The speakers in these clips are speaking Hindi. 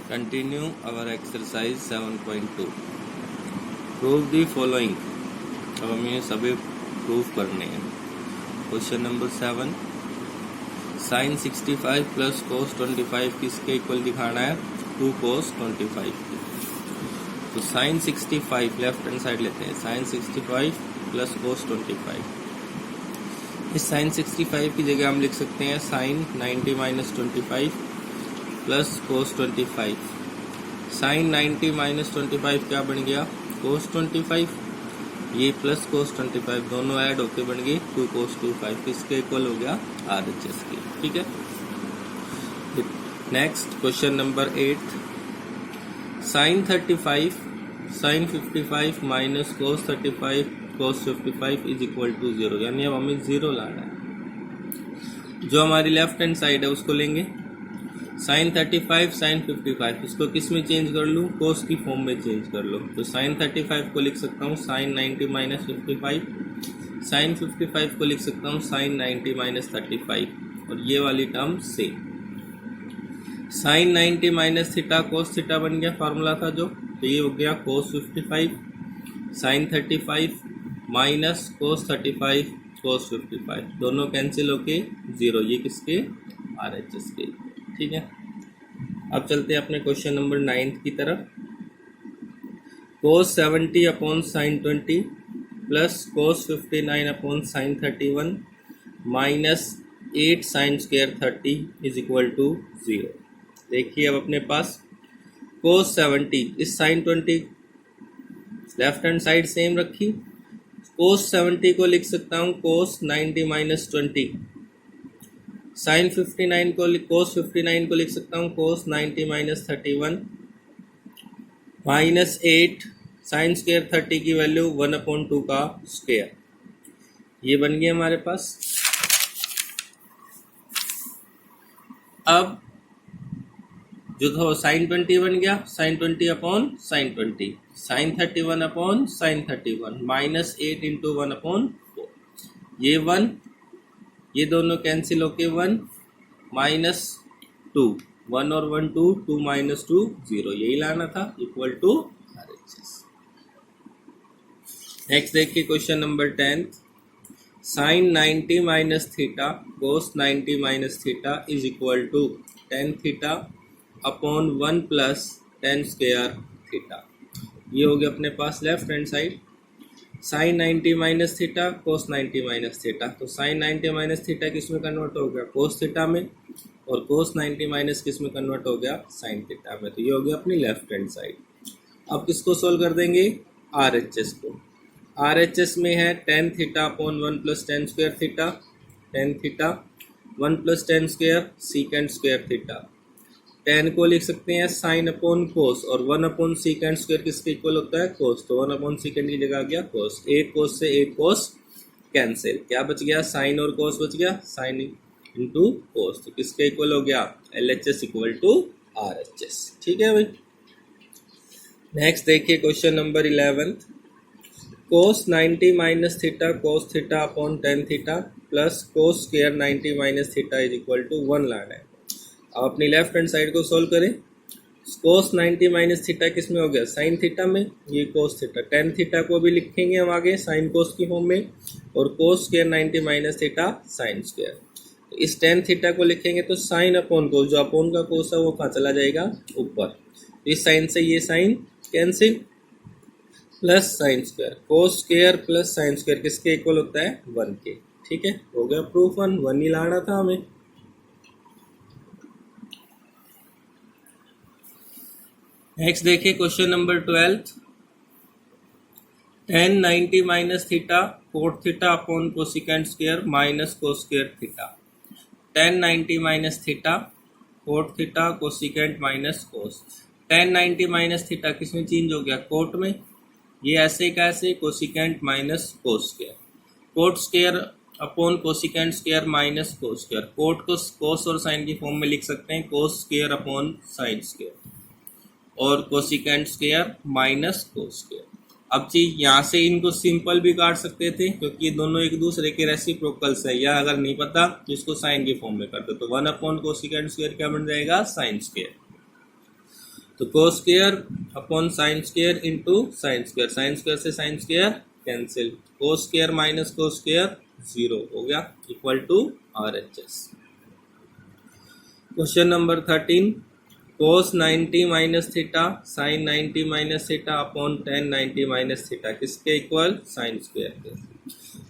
Continue our exercise 7.2. Prove the following. अब हमें ये सभी प्रूफ करने हैं. Question number 7. Sine 65 plus cos 25 किसके इक्वल दिखाना है? 2 कोस 25. तो साइन 65 लेफ्ट हैंड साइड लेते हैं. Sine 65 plus cos 25. इस साइन 65 की जगह हम लिख सकते हैं sine 90 minus 25 plus cos 25. Sine 90 minus 25 क्या बन गया? कोस 25. ये प्लस कोस 25 दोनों ऐड होके बन गई 2 कोस 25. किसके इक्वल हो गया? RHS के. ठीक है. Next question number 8. Sine 35 sine 55 minus cos 35 cos 55 is equal to 0. यानी अब हमें 0 लाना है. जो हमारी लेफ्ट हैंड साइड है उसको लेंगे. साइन 35 साइन 55 इसको किस में चेंज कर लूँ? कोस की फॉर्म में चेंज कर लो. तो साइन 35 को लिख सकता हूँ साइन 90 माइनस 55. साइन 55 को लिख सकता हूँ साइन 90 माइनस 35. और ये वाली term same. Sine 90 minus theta cos theta बन गया फार्मूला था जो. तो ये हो गया कोस 55 साइन 35 माइनस कोस 35 कोस 55 दोनों कैंसिल होके 0. ये किसके? RHS के. ठीक है. अब चलते हैं अपने क्वेश्चन नंबर 9 की तरफ. Cos 70 upon sine 20 plus cos 59 upon sine 31 minus 8 sine square 30 is equal to 0. देखिए अब अपने पास कोस 70 इस sine 20 left hand side same रखी. कोस 70 को लिख सकता हूँ कोस 90 माइनस 20. साइन 59 को कोस 59 को लिख सकता हूँ cos 90 minus 31 minus 8 sine square 30 की वैल्यू 1/2 का स्क्वायर. ये बन गया हमारे पास. अब जो था साइन 20 बन गया sine 20 upon sine 20 sine 31 upon sine 31 minus 8 into 1/4. ये 1 ये दोनों कैंसिल होके 1 माइनस 2 1 और 1 2 2 माइनस 2 0. यही लाना था इक्वल टू RHS. नेक्स्ट देखिए question number 10. Sine 90 minus theta cos 90 minus theta is equal to tan theta upon 1 plus tan square theta. ये हो गया अपने पास left hand side. Sine 90 minus theta cos 90 minus theta. तो साइन 90 माइनस थीटा किस में कन्वर्ट हो गया? कोस थीटा में. और कोस 90 माइनस किस में कन्वर्ट हो गया? साइन थीटा में. तो ये हो गया अपनी लेफ्ट हैंड साइड. अब किसको सोल्व कर देंगे? RHS को. RHS में है ten theta upon 1 plus tan square theta. Tan theta 1 plus tan square secant square theta. Ten को लिख सकते हैं साइन अपॉन कोस और 1/2 सीकेंड स्क्वायर किसके इक्वल होता है? कोस. तो 1/2 सीकेंड की जगह आ गया कोस. एक कोस से एक कोस कैंसिल. क्या बच गया? साइन और कोस बच गया. Sine into cos. तो किसके इक्वल हो गया? LHS equal to RHS. ठीक है भाई. नेक्स्ट देखिए question number 11. Cos 90 minus theta cos theta upon tan theta plus cos square 90 minus theta is equal to 1 लाना है. अब अपनी लेफ्ट हैंड साइड को सोल्व करें. कोस 90 माइनस थीटा किस में हो गया? साइन थीटा में. ये कोस थीटा. टेन थीटा को भी लिखेंगे हम आगे साइन कोस की फॉर्म में. और कोस square 90 minus theta sign square. तो इस टेन थीटा को लिखेंगे तो साइन अपॉन कोस. जो अपॉन का कोस है वो कहाँ चला जाएगा? ऊपर. तो इस साइन से ये sine cancel plus sine square. Cos square plus sine square किसके इक्वल होता है? 1 के. ठीक है. हो गया प्रूफ 1 ही लाना था हमें. नेक्स्ट देखिए question number 12. Ten 90 minus theta cot theta upon cosecant square minus cos square theta. Ten 90 minus theta cot theta cosecant minus कोस. टेन 90 माइनस थीटा किस में चेंज हो गया? कोट में. ये ऐसे कैसे? Cosecant minus cos square. Cot square upon cosecant square minus cos square. Cot को कोस और साइन की फॉर्म में लिख सकते हैं cos square upon sine square और cosecant square minus cos square. अब चीज यहाँ से इनको सिंपल भी काट सकते थे क्योंकि ये दोनों एक दूसरे के रेसिप्रोकल्स है. या अगर नहीं पता तो इसको साइन की फॉर्म में करते. तो 1/कोसिकेंट स्क्वायर क्या बन जाएगा? Sine square. तो cos square upon sine square into sine square, sine square से sine square cancel, cos square minus cos square 0 हो गया, equal to RHS। Question number 13, cos 90 minus theta sine 90 minus theta upon tan 90 minus theta किसके इक्वल, साइन स्क्वायर के।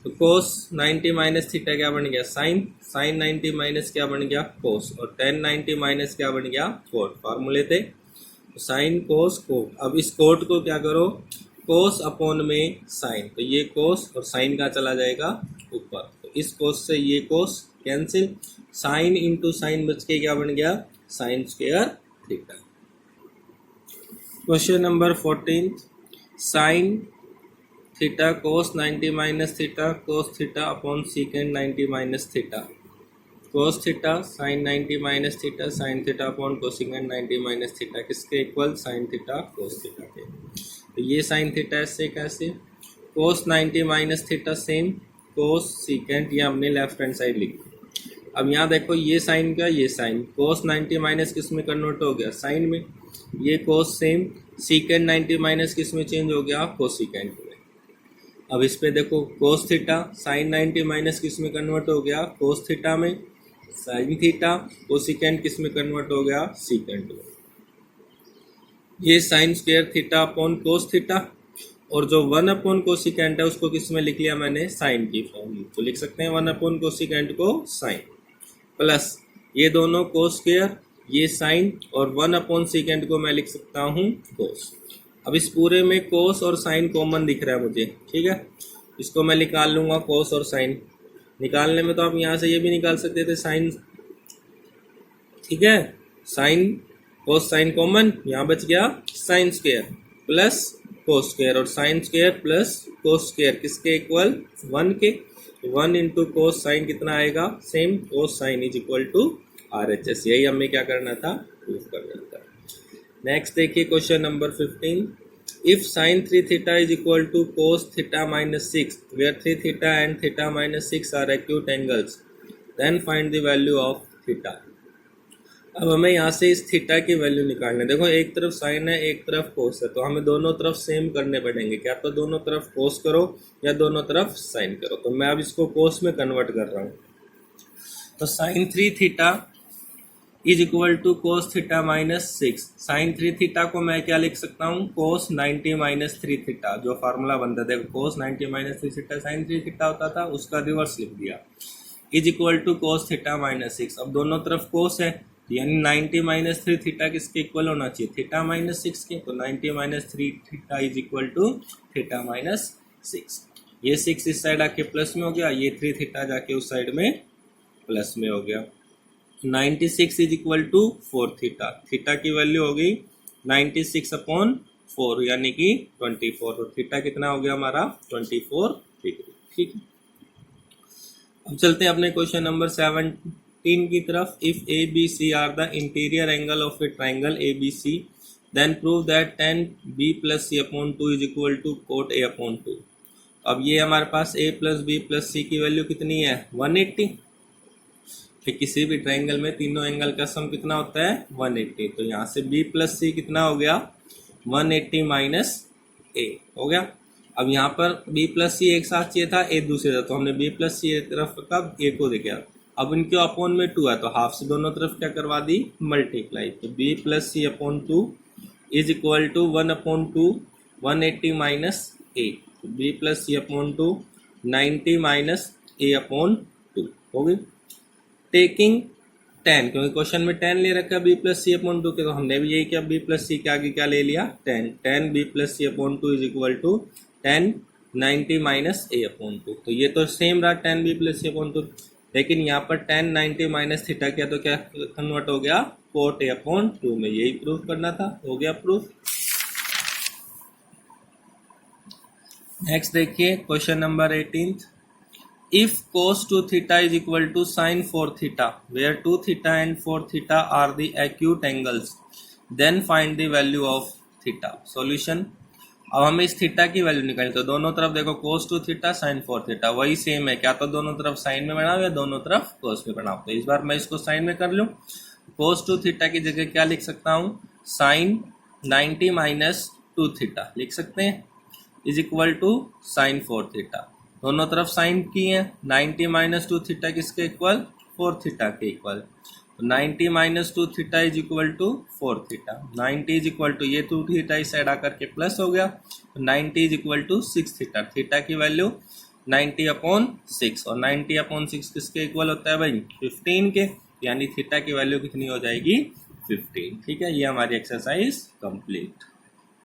तो कोस 90 माइनस थीटा क्या बन गया, साइन, साइन 90 माइनस क्या बन गया, कोस, और टेन 90 माइनस क्या बन गया, कोट। फार्मूले थे साइन कोस कोट। अब इस कोट को क्या करो, कोस अपॉन में साइन, तो ये कोस और साइन का चला जाएगा ऊपर, तो इस कोस से ये cos cancel, sine into sine बच के क्या बन गया, sine square theta. Question number 14, sine theta cos 90 minus theta cos theta upon secant 90 minus theta, cos theta sine 90 minus theta sine theta upon cosecant 90 minus theta किसके equal, sine theta cos theta के। तो ये साइन थीटा ऐसे कैसे, cos 90 minus theta same, cos secant, ये हमने लेफ्ट हैंड साइड लिखी। अब यहाँ देखो ये साइन का ये साइन, कोस 90 माइनस किस में कन्वर्ट हो गया, साइन में, ये कोस सेम, सीकेंड 90 माइनस किस में चेंज हो गया, कोसिकेंड में। अब इस पे देखो कोस थीटा साइन 90 माइनस किस में कन्वर्ट हो गया, कोस थीटा में, साइन थीटा कोसिकेंड किस में कन्वर्ट हो गया, सीकेंड में। ये sign square theta upon cos theta, और जो 1 अपॉन कोसिकेंड है उसको किस में लिख लिया मैंने, साइन की फॉर्म में, तो लिख सकते हैं 1 अपॉन कोसिकेंड को साइन, प्लस ये दोनों कोस स्क्वायर, ये साइन, और 1 अपॉन सीकेंड को मैं लिख सकता हूँ कोस। अब इस पूरे में कोस और साइन कॉमन दिख रहा है मुझे, ठीक है, इसको मैं निकाल लूंगा, कोस और साइन निकालने में तो आप यहाँ से ये भी निकाल सकते थे साइन, ठीक है, साइन कोस साइन कॉमन, यहाँ बच गया sine square plus cos square, और sine square plus cos square किसके इक्वल, 1 के, 1 इंटू कोस साइन कितना आएगा, same, cos sine is equal to RHS। यही हमें क्या करना था, प्रूफ करना था। नेक्स्ट देखिए question number 15, if sin 3 theta is equal to cos theta minus 6 where 3 theta and theta minus 6 are acute angles then find the value of theta। अब हमें यहाँ से इस थीटा की वैल्यू निकालना है। देखो एक तरफ साइन है एक तरफ कोस है, तो हमें दोनों तरफ सेम करने पड़ेंगे, क्या तो दोनों तरफ कोस करो या दोनों तरफ साइन करो। तो मैं अब इसको कोस में कन्वर्ट कर रहा हूँ, तो sine 3 theta is equal to cos theta minus 6, sine 3 theta को मैं क्या लिख सकता हूँ, कोस 90 माइनस 3 थीटा, जो फार्मूला बनता था cos 90 minus 3 theta sine 3 theta होता था, उसका रिवर्स लिख दिया, is equal to cos theta minus 6। अब दोनों तरफ कोस है, यानी 90 माइनस 3 थीटा किसके इक्वल होना चाहिए, थीटा माइनस 6 के, तो 90 minus 3 theta is equal to theta minus 6। ये 6 इस साइड आके प्लस में हो गया, ये 3 थीटा जाके उस साइड में प्लस में हो गया। 96 is equal to 4 theta, theta की वैल्यू हो गई 96 अपॉन 4 यानी कि 24, तो थीटा कितना हो गया हमारा 24 डिग्री। ठीक है, अब चलते हैं अपने क्वेश्चन नंबर 17 की तरफ। If A B C are the interior angle of a triangle A B C then prove that tan b plus C upon 2 is equal to cot a upon 2। अब ये हमारे पास a plus B plus C की वैल्यू कितनी है 180, किसी भी ट्रायंगल में तीनों एंगल का सम कितना होता है 180, तो यहाँ से b प्लस सी कितना हो गया 180 माइनस a हो गया। अब यहाँ पर b प्लस सी एक साथ चाहिए था, a दूसरे तरफ, तो हमने b प्लस सी एक तरफ रखा, a को देखा। अब इनके अपॉन में 2 है तो हाफ से दोनों तरफ क्या करवा दी मल्टीप्लाई, तो b plus C upon 2 is equal to 1 upon 2 180 minus a, तो b plus C upon 2 90 minus a upon 2 हो गई। टेकिंग 10, क्योंकि क्वेश्चन में 10 ले रखा है b प्लस सी अपॉन 2 के, तो हमने भी यही किया, b प्लस सी के आगे क्या ले लिया 10, 10 b plus C upon 2 is equal to 10 90 minus a upon 2, तो ये तो सेम रहा 10 b प्लस सी अपॉन 2, लेकिन यहाँ पर 10 90 माइनस थीटा किया तो क्या कन्वर्ट हो गया कोट a अपॉन 2 में, यही प्रूफ करना था, हो गया प्रूफ। नेक्स्ट देखिए question number 18, if cos 2 theta is equal to sin 4 theta where 2 theta and 4 theta are the acute angles then find the value of theta। Solution, अब हमें इस थीटा की वैल्यू निकालनी, तो दोनों तरफ देखो cos 2 थीटा sin 4 थीटा वही सेम है, क्या तो दोनों तरफ साइन में बनाओ या दोनों तरफ cos में बनाओ, तो इस बार मैं इसको साइन में कर लूँ। cos 2 थीटा की जगह क्या लिख सकता हूँ sin 90 माइनस 2 थीटा लिख सकते हैं is equal to sine 4 theta. दोनों तरफ साइन की है। 90 माइनस 2 थीटा किसके इक्वल? 4 थीटा के equal. 90 minus 2 theta is equal to 4 theta. 90 is equal to ये 2 थीटा इस साइड आकर के प्लस हो गया, 90 is equal to 6 theta. Theta की वैल्यू 90 अपॉन 6 और 90 अपॉन 6 किसके इक्वल होता है भाई? 15 के। यानी थीटा की वैल्यू कितनी हो जाएगी? 15। ठीक है, ये हमारी एक्सरसाइज कंप्लीट।